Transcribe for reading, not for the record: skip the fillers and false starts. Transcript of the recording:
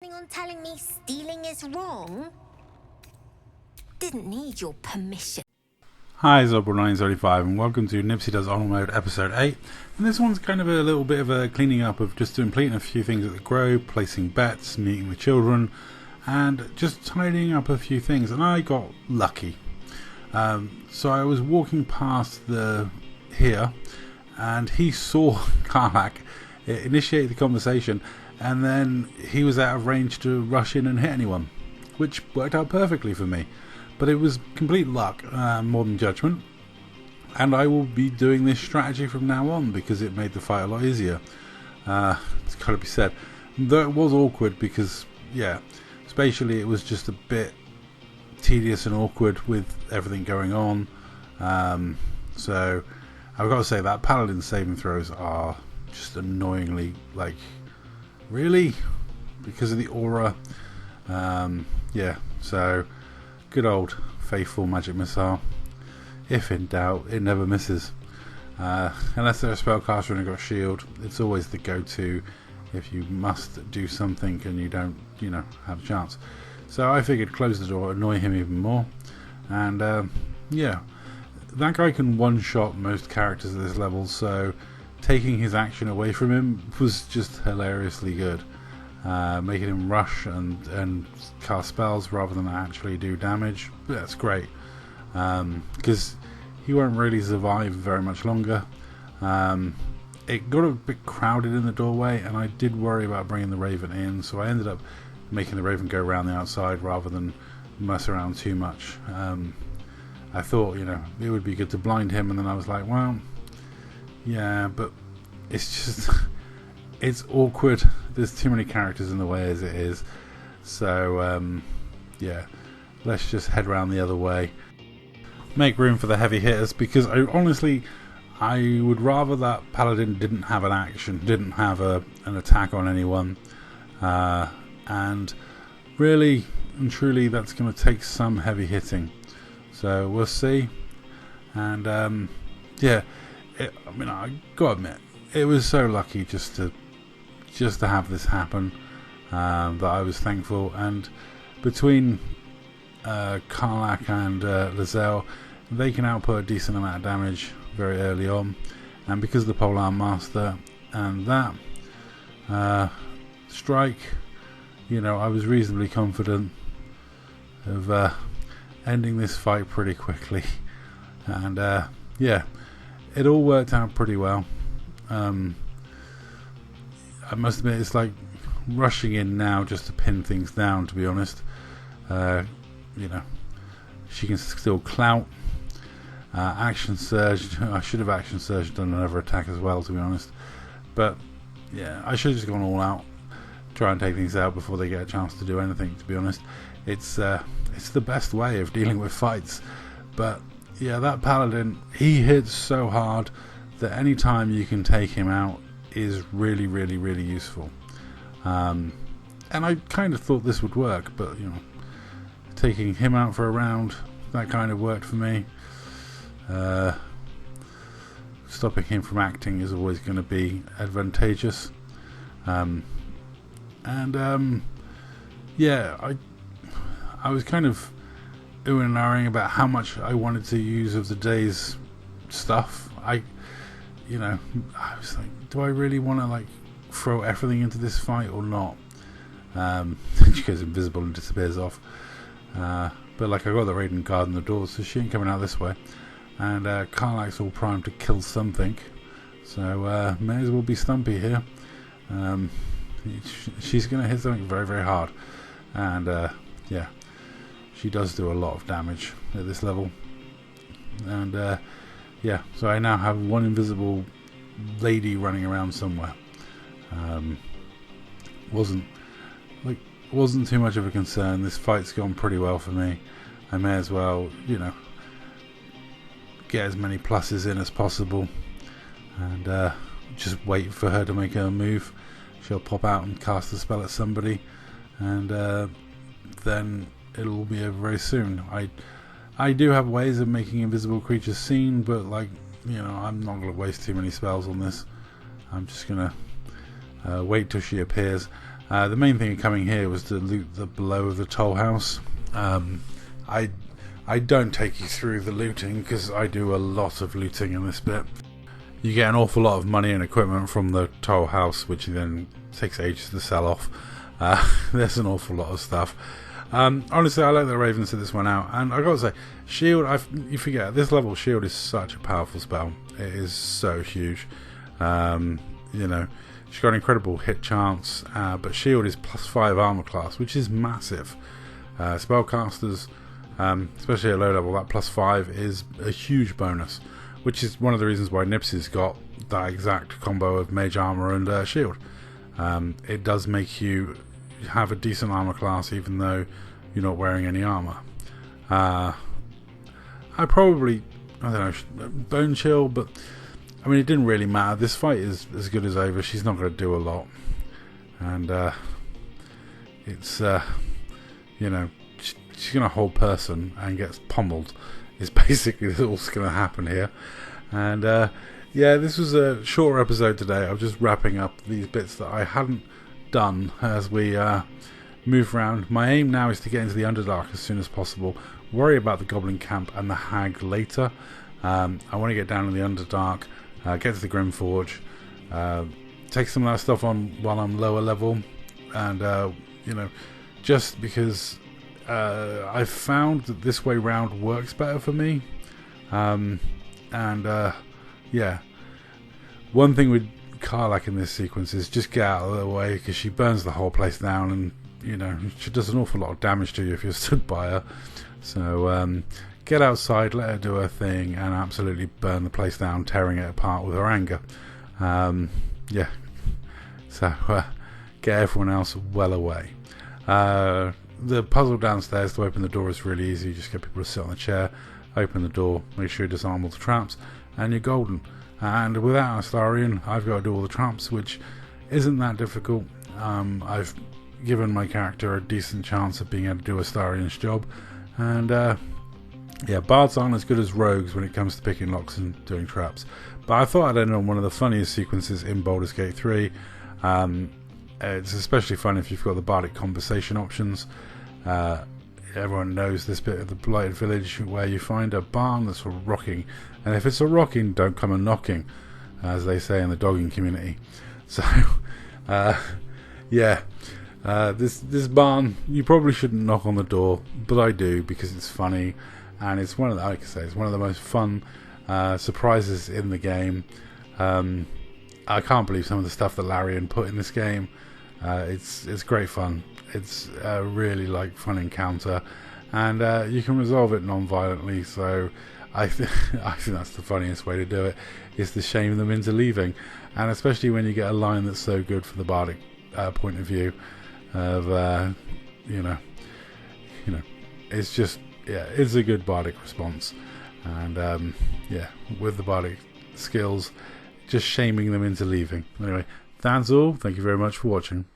On telling me stealing is wrong? Didn't need your permission. Hi, Zobro935 and welcome to Nypsy Does Honor Mode episode 8. And this one's kind of a little bit of a cleaning up of just completing a few things at the Grove, placing bets, meeting the children, and just tidying up a few things. And I got lucky. So I was walking past here, and he saw Karlak initiate the conversation, and then he was out of range to rush in and hit anyone, which worked out perfectly for me. But it was complete luck, more than judgment, and I will be doing this strategy from now on because it made the fight a lot easier. It's got to be said. Though it was awkward because, yeah, spatially it was just a bit tedious and awkward with everything going on. So I've got to say that Paladin saving throws are just annoyingly, like, really? Because of the aura. Yeah, so good old faithful magic missile. If in doubt, it never misses. Unless they're a spellcaster and they've got shield, it's always the go-to if you must do something and you don't, have a chance. So I figured close the door, annoy him even more. And yeah, that guy can one-shot most characters at this level, so taking his action away from him was just hilariously good. Making him rush and cast spells rather than actually do damage. That's great, because he won't really survive very much longer. It got a bit crowded in the doorway, and I did worry about bringing the Raven in, so I ended up making the Raven go around the outside rather than mess around too much. I thought, it would be good to blind him, and then I was like, well, yeah, but it's just it's awkward. There's too many characters in the way as it is. So, yeah, let's just head around the other way. Make room for the heavy hitters, because I would rather that Paladin didn't have an action, didn't have an attack on anyone. And really and truly that's going to take some heavy hitting. So we'll see. And, yeah, I gotta admit, it was so lucky just to have this happen, that I was thankful. And between Karlak and Lizelle, they can output a decent amount of damage very early on, and because of the Polearm Master and that strike, I was reasonably confident of ending this fight pretty quickly. And yeah, it all worked out pretty well. I must admit, it's like rushing in now just to pin things down, to be honest. She can still clout. Action surge. I should have action surge, done another attack as well, to be honest. But yeah, I should have just gone all out, try and take things out before they get a chance to do anything, to be honest. It's the best way of dealing with fights. But yeah, that Paladin, he hits so hard that any time you can take him out is really, really, really useful. And I kind of thought this would work, but taking him out for a round, that kind of worked for me. Stopping him from acting is always going to be advantageous. Yeah, I was kind of oohing and ahhing about how much I wanted to use of the day's stuff. I was like, do I really want to throw everything into this fight or not? She goes invisible and disappears off. But I got the Raiden guarding the door, so she ain't coming out this way. And Karlak's all primed to kill something, so may as well be Stumpy here. She's going to hit something very, very hard. And yeah, she does do a lot of damage at this level. And yeah, so I now have one invisible lady running around somewhere. Wasn't too much of a concern. This fight's gone pretty well for me. I may as well, get as many pluses in as possible, and just wait for her to make her move. She'll pop out and cast a spell at somebody, and then it'll all be over very soon. I do have ways of making invisible creatures seen, but you know, I'm not going to waste too many spells on this. I'm just going to wait till she appears. The main thing coming here was to loot the below of the toll house. I don't take you through the looting because I do a lot of looting in this bit. You get an awful lot of money and equipment from the toll house, which then takes ages to sell off. There's an awful lot of stuff. Honestly, I like the Raven set this one out, and I gotta say, shield. You forget at this level, shield is such a powerful spell. It is so huge. You know, she's got an incredible hit chance, but shield is +5 armor class, which is massive. Spellcasters, especially at low level, that +5 is a huge bonus, which is one of the reasons why Nypsy's got that exact combo of mage armor and shield. It does make you have a decent armor class even though you're not wearing any armor. I don't know, bone chill, but I mean, it didn't really matter. This fight is as good as over. She's not going to do a lot, and it's you know, she's going to hold person and gets pummeled is basically what's going to happen here. And yeah, this was a shorter episode today. I'm just wrapping up these bits that I hadn't done as we move around. My aim now is to get into the Underdark as soon as possible. Worry about the Goblin Camp and the Hag later. I want to get down in the Underdark, get to the Grimforge, take some of that stuff on while I'm lower level, and you know, just because I've found that this way round works better for me. Yeah, one thing with Karlach in this sequence is just get out of the way, because she burns the whole place down, and you know, she does an awful lot of damage to you if you're stood by her. So get outside, let her do her thing, and absolutely burn the place down, tearing it apart with her anger. Yeah, so get everyone else well away. The puzzle downstairs to open the door is really easy. You just get people to sit on the chair, open the door, make sure you disarm all the traps, and you're golden. And without Astarion, I've got to do all the traps, which isn't that difficult. I've given my character a decent chance of being able to do Astarion's job, and yeah, bards aren't as good as rogues when it comes to picking locks and doing traps. But I thought I'd end on one of the funniest sequences in Baldur's Gate 3. It's especially fun if you've got the bardic conversation options. Everyone knows this bit of the Blighted Village where you find a barn that's rocking, and if it's a rocking, don't come a knocking, as they say in the dogging community. So yeah, this barn, you probably shouldn't knock on the door, but I do because it's funny, and it's one of the, like I say, it's one of the most fun surprises in the game. I can't believe some of the stuff that Larian put in this game. It's great fun. It's a really fun encounter, and you can resolve it non-violently. So I think that's the funniest way to do it, is to shame them into leaving, and especially when you get a line that's so good from the bardic point of view of you know, it's just, yeah, it's a good bardic response, and yeah, with the bardic skills, just shaming them into leaving. Anyway, that's all. Thank you very much for watching.